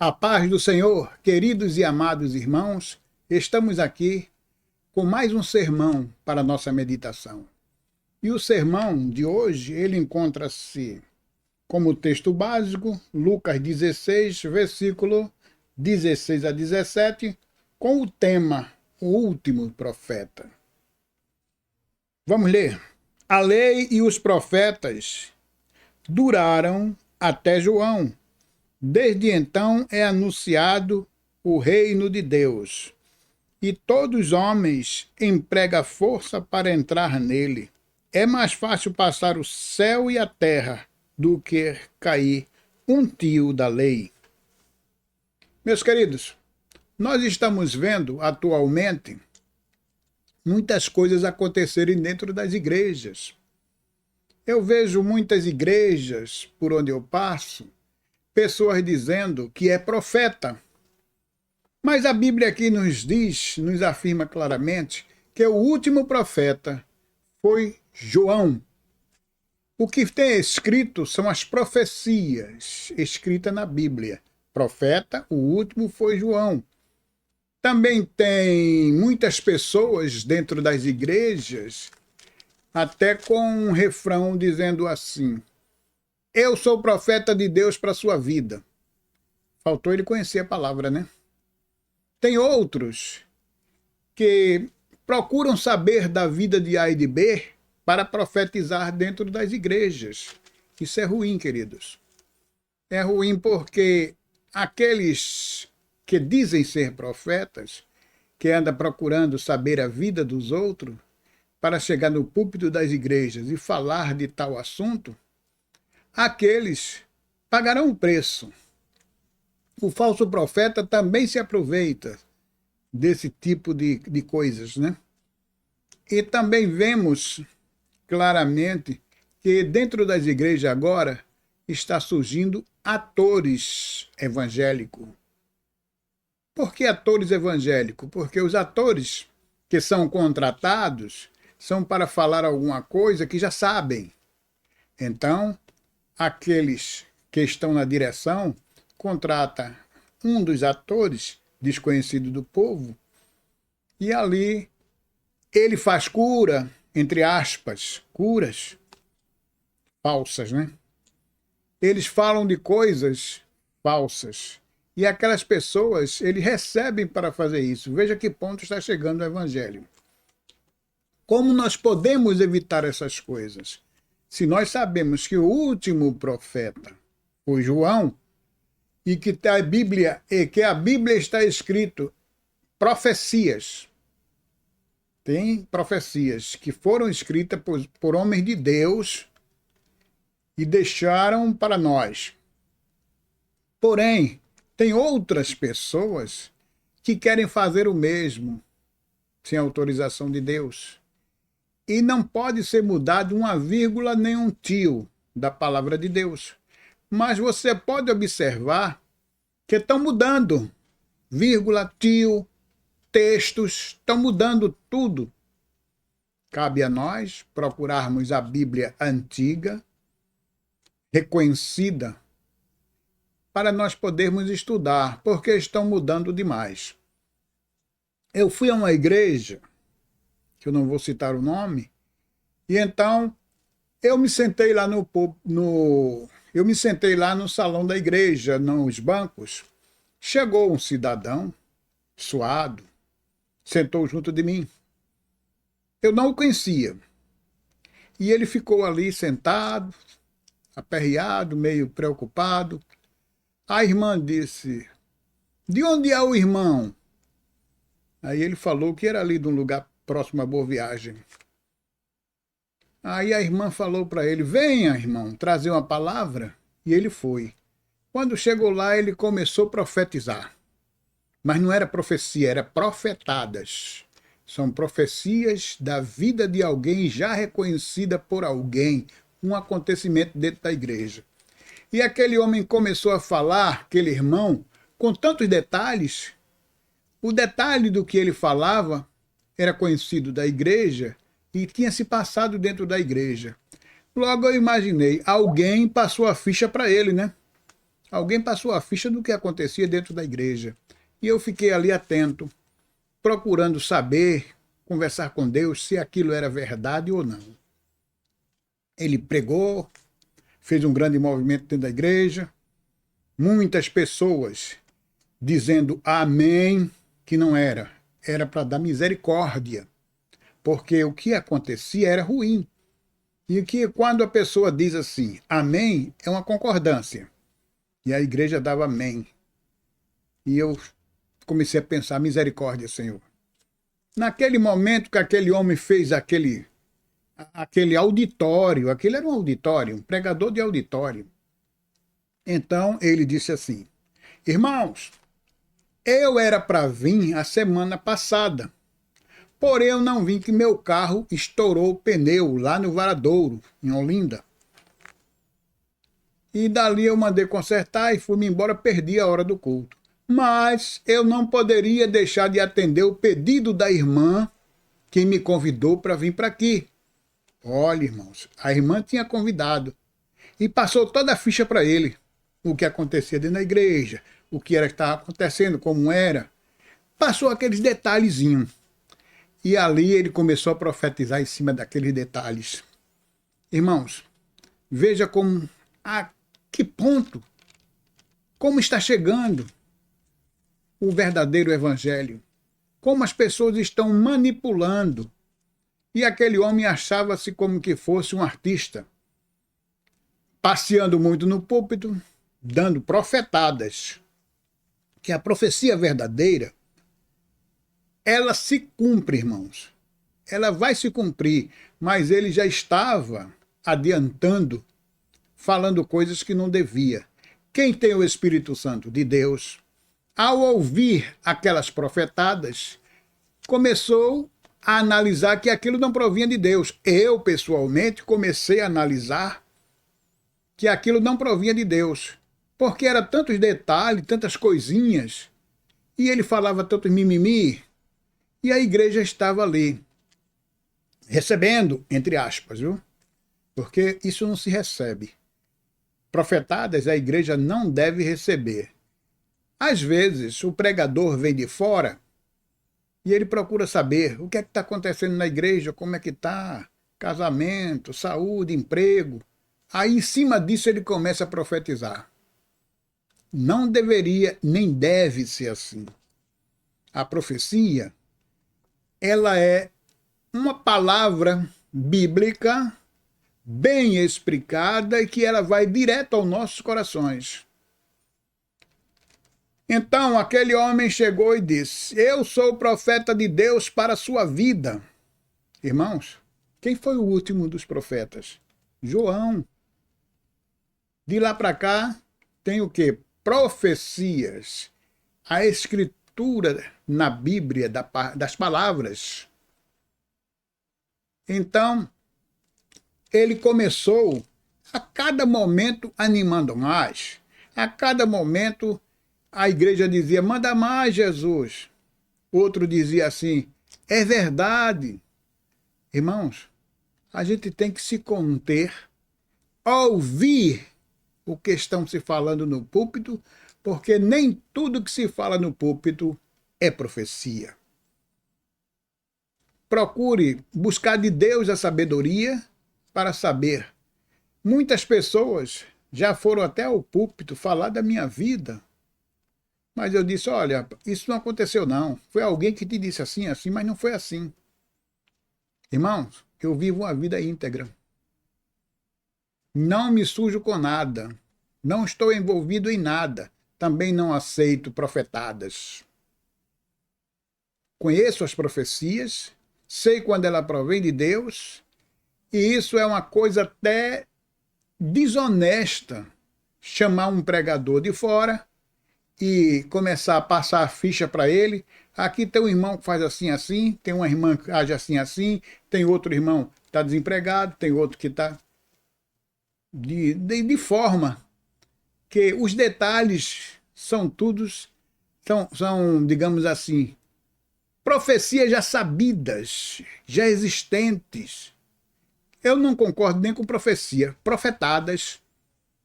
A paz do Senhor, queridos e amados irmãos, estamos aqui com mais um sermão para a nossa meditação. E o sermão de hoje, ele encontra-se como texto básico, Lucas 16, versículo 16 a 17, com o tema O Último Profeta. Vamos ler. A lei e os profetas duraram até João. Desde então é anunciado o reino de Deus, e todos os homens empregam força para entrar nele. É mais fácil passar o céu e a terra do que cair um tio da lei. Meus queridos, nós estamos vendo atualmente muitas coisas acontecerem dentro das igrejas. Eu vejo muitas igrejas por onde eu passo, pessoas dizendo que é profeta. Mas a Bíblia aqui nos afirma claramente que o último profeta foi João. O que tem escrito são as profecias escritas na Bíblia. Profeta, o último foi João. Também tem muitas pessoas dentro das igrejas, até com um refrão dizendo assim: eu sou profeta de Deus para a sua vida. Faltou ele conhecer a palavra, né? Tem outros que procuram saber da vida de A e de B para profetizar dentro das igrejas. Isso é ruim, queridos. É ruim porque aqueles que dizem ser profetas, que andam procurando saber a vida dos outros, para chegar no púlpito das igrejas e falar de tal assunto, aqueles pagarão o preço. O falso profeta também se aproveita desse tipo de coisas, né? E também vemos claramente que dentro das igrejas agora está surgindo atores evangélicos. Por que atores evangélicos? Porque os atores que são contratados são para falar alguma coisa que já sabem. Então, aqueles que estão na direção contrata um dos atores desconhecido do povo e ali ele faz cura, entre aspas, curas falsas, né? Eles falam de coisas falsas e aquelas pessoas eles recebem para fazer isso. Veja que ponto está chegando o evangelho. Como nós podemos evitar essas coisas? Se nós sabemos que o último profeta foi João, e que a Bíblia está escrito profecias. Tem profecias que foram escritas por homens de Deus e deixaram para nós. Porém, tem outras pessoas que querem fazer o mesmo, sem autorização de Deus. E não pode ser mudado uma vírgula nem um tio da palavra de Deus. Mas você pode observar que estão mudando, vírgula, tio, textos, estão mudando tudo. Cabe a nós procurarmos a Bíblia antiga, reconhecida, para nós podermos estudar, porque estão mudando demais. Eu fui a uma igreja, que eu não vou citar o nome, e então eu me sentei lá eu me sentei lá no salão da igreja, nos bancos. Chegou um cidadão, suado, sentou junto de mim. Eu não o conhecia. E ele ficou ali sentado, aperreado, meio preocupado. A irmã disse: de onde é o irmão? Aí ele falou que era ali de um lugar próximo à Boa Viagem. Aí a irmã falou para ele: venha, irmão, trazer uma palavra. E ele foi. Quando chegou lá, ele começou a profetizar. Mas não era profecia, era profetadas. São profecias da vida de alguém já reconhecida por alguém, um acontecimento dentro da igreja. E aquele homem começou a falar, aquele irmão, com tantos detalhes. O detalhe do que ele falava era conhecido da igreja e tinha se passado dentro da igreja. Logo eu imaginei, alguém passou a ficha para ele, né? Alguém passou a ficha do que acontecia dentro da igreja. E eu fiquei ali atento, procurando saber, conversar com Deus, se aquilo era verdade ou não. Ele pregou, fez um grande movimento dentro da igreja, muitas pessoas dizendo amém, que não era. Era para dar misericórdia, porque o que acontecia era ruim. E que quando a pessoa diz assim, amém, é uma concordância. E a igreja dava amém. E eu comecei a pensar, misericórdia, Senhor. Naquele momento que aquele homem fez aquele auditório, aquele era um auditório, um pregador de auditório. Então ele disse assim, irmãos, eu era para vir a semana passada, porém eu não vim que meu carro estourou o pneu lá no Varadouro, em Olinda. E dali eu mandei consertar e fui-me embora, perdi a hora do culto. Mas eu não poderia deixar de atender o pedido da irmã que me convidou para vir para aqui. Olha, irmãos, a irmã tinha convidado e passou toda a ficha para ele. O que acontecia dentro da igreja, o que era que estava acontecendo, como era. Passou aqueles detalhezinhos. E ali ele começou a profetizar em cima daqueles detalhes. Irmãos, veja como, a que ponto, como está chegando o verdadeiro evangelho. Como as pessoas estão manipulando. E aquele homem achava-se como que fosse um artista, passeando muito no púlpito, dando profetadas. Que a profecia verdadeira, ela se cumpre, irmãos. Ela vai se cumprir, mas ele já estava adiantando, falando coisas que não devia. Quem tem o Espírito Santo de Deus, ao ouvir aquelas profetadas, começou a analisar que aquilo não provinha de Deus. Eu, pessoalmente, comecei a analisar que aquilo não provinha de Deus, porque era tantos detalhes, tantas coisinhas, e ele falava tanto mimimi, e a igreja estava ali, recebendo, entre aspas, viu? Porque isso não se recebe. Profetadas a igreja não deve receber. Às vezes, o pregador vem de fora e ele procura saber o que é que está acontecendo na igreja, como é que está, casamento, saúde, emprego. Aí, em cima disso, ele começa a profetizar. Não deveria, nem deve ser assim. A profecia, ela é uma palavra bíblica bem explicada e que ela vai direto aos nossos corações. Então aquele homem chegou e disse, eu sou o profeta de Deus para a sua vida. Irmãos, quem foi o último dos profetas? João. De lá para cá, tem o quê? Profecias. A escritura na Bíblia das palavras. Então, ele começou a cada momento animando mais. A cada momento a igreja dizia, manda mais, Jesus. Outro dizia assim, é verdade. Irmãos, a gente tem que se conter, ouvir o que estão se falando no púlpito, porque nem tudo que se fala no púlpito é profecia. Procure buscar de Deus a sabedoria para saber. Muitas pessoas já foram até ao púlpito falar da minha vida, mas eu disse, olha, isso não aconteceu não. Foi alguém que te disse assim, assim, mas não foi assim. Irmãos, eu vivo uma vida íntegra. Não me sujo com nada. Não estou envolvido em nada. Também não aceito profetadas. Conheço as profecias, sei quando ela provém de Deus, e isso é uma coisa até desonesta, chamar um pregador de fora e começar a passar a ficha para ele. Aqui tem um irmão que faz assim, assim, tem uma irmã que age assim, assim, tem outro irmão que está desempregado, tem outro que está de forma que os detalhes são todos, são, digamos assim, profecias já sabidas, já existentes. Eu não concordo nem com profecia, profetadas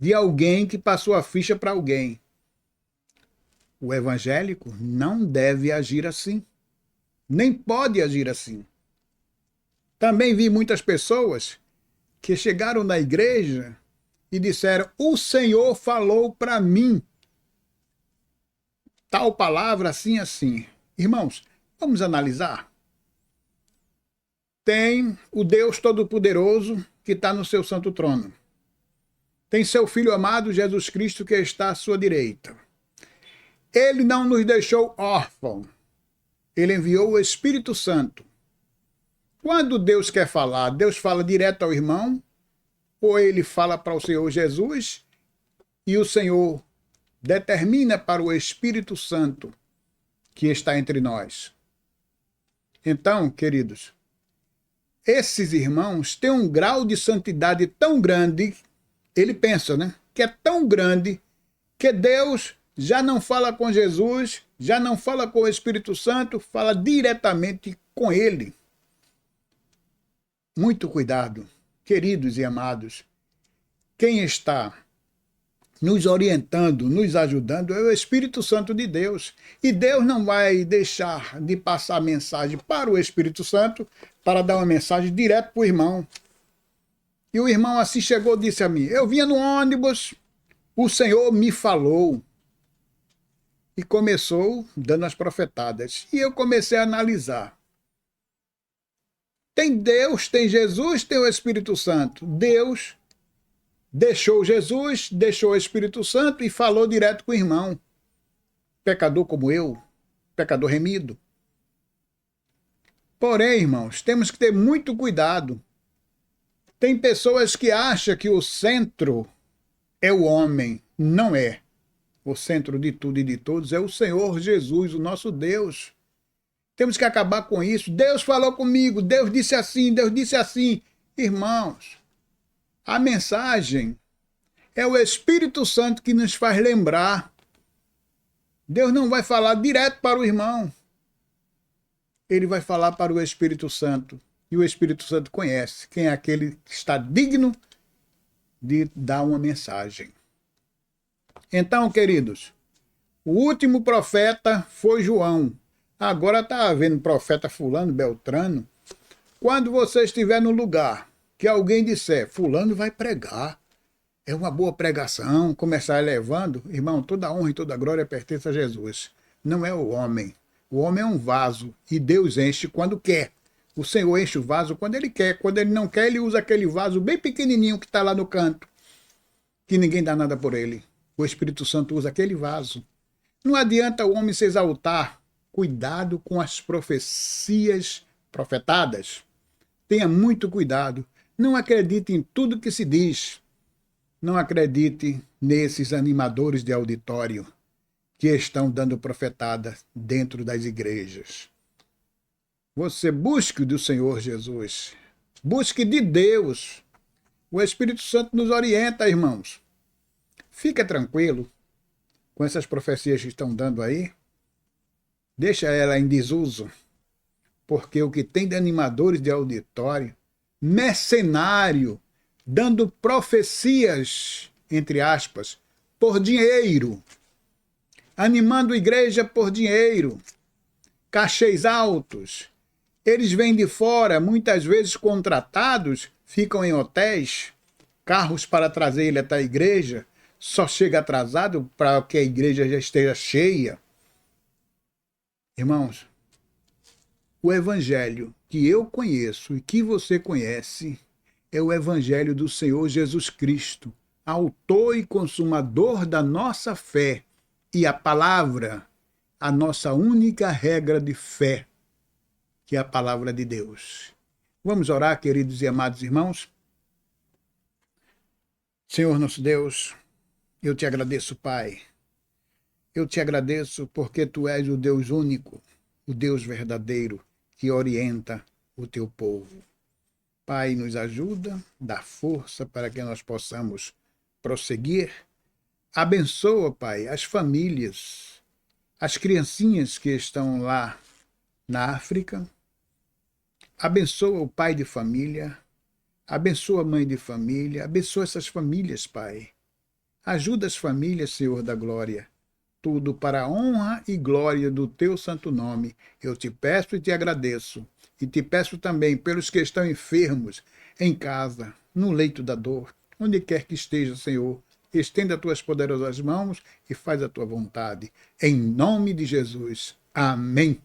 de alguém que passou a ficha para alguém. O evangélico não deve agir assim, nem pode agir assim. Também vi muitas pessoas que chegaram na igreja e disseram: o Senhor falou para mim tal palavra assim, assim. Irmãos, vamos analisar. Tem o Deus Todo-Poderoso que está no seu santo trono. Tem seu Filho amado, Jesus Cristo, que está à sua direita. Ele não nos deixou órfãos. Ele enviou o Espírito Santo. Quando Deus quer falar, Deus fala direto ao irmão, ou ele fala para o Senhor Jesus, e o Senhor determina para o Espírito Santo que está entre nós. Então, queridos, esses irmãos têm um grau de santidade tão grande, ele pensa, né? Que é tão grande que Deus já não fala com Jesus, já não fala com o Espírito Santo, fala diretamente com ele. Muito cuidado, queridos e amados. Quem está nos orientando, nos ajudando, é o Espírito Santo de Deus. E Deus não vai deixar de passar a mensagem para o Espírito Santo para dar uma mensagem direto para o irmão. E o irmão assim chegou e disse a mim: eu vinha no ônibus, o Senhor me falou. E começou dando as profetadas. E eu comecei a analisar. Tem Deus, tem Jesus, tem o Espírito Santo. Deus deixou Jesus, deixou o Espírito Santo e falou direto com o irmão. Pecador como eu, pecador remido. Porém, irmãos, temos que ter muito cuidado. Tem pessoas que acham que o centro é o homem. Não é. O centro de tudo e de todos é o Senhor Jesus, o nosso Deus. Temos que acabar com isso. Deus falou comigo, Deus disse assim, Deus disse assim. Irmãos, a mensagem é o Espírito Santo que nos faz lembrar. Deus não vai falar direto para o irmão. Ele vai falar para o Espírito Santo. E o Espírito Santo conhece quem é aquele que está digno de dar uma mensagem. Então, queridos, o último profeta foi João. Agora está havendo profeta fulano, beltrano. Quando você estiver no lugar que alguém disser, fulano vai pregar, é uma boa pregação, começar elevando, irmão, toda honra e toda glória pertence a Jesus. Não é o homem. O homem é um vaso e Deus enche quando quer. O Senhor enche o vaso quando ele quer. Quando ele não quer, ele usa aquele vaso bem pequenininho que está lá no canto, que ninguém dá nada por ele. O Espírito Santo usa aquele vaso. Não adianta o homem se exaltar. Cuidado com as profecias profetadas. Tenha muito cuidado. Não acredite em tudo que se diz. Não acredite nesses animadores de auditório que estão dando profetada dentro das igrejas. Você busque do Senhor Jesus. Busque de Deus. O Espírito Santo nos orienta, irmãos. Fica tranquilo com essas profecias que estão dando aí. Deixa ela em desuso, porque o que tem de animadores de auditório, mercenário, dando profecias, entre aspas, por dinheiro, animando a igreja por dinheiro, cachês altos. Eles vêm de fora, muitas vezes contratados, ficam em hotéis, carros para trazer ele até a igreja, só chega atrasado para que a igreja já esteja cheia. Irmãos, o evangelho que eu conheço e que você conhece é o evangelho do Senhor Jesus Cristo, autor e consumador da nossa fé, e a palavra, a nossa única regra de fé, que é a palavra de Deus. Vamos orar, queridos e amados irmãos? Senhor nosso Deus, eu te agradeço, Pai. Eu te agradeço porque tu és o Deus único, o Deus verdadeiro, que orienta o teu povo. Pai, nos ajuda, dá força para que nós possamos prosseguir. Abençoa, Pai, as famílias, as criancinhas que estão lá na África. Abençoa o pai de família, abençoa a mãe de família, abençoa essas famílias, Pai. Ajuda as famílias, Senhor da glória. Tudo para a honra e glória do teu santo nome. Eu te peço e te agradeço. E te peço também pelos que estão enfermos, em casa, no leito da dor, onde quer que esteja, Senhor. Estenda as tuas poderosas mãos e faz a tua vontade. Em nome de Jesus. Amém.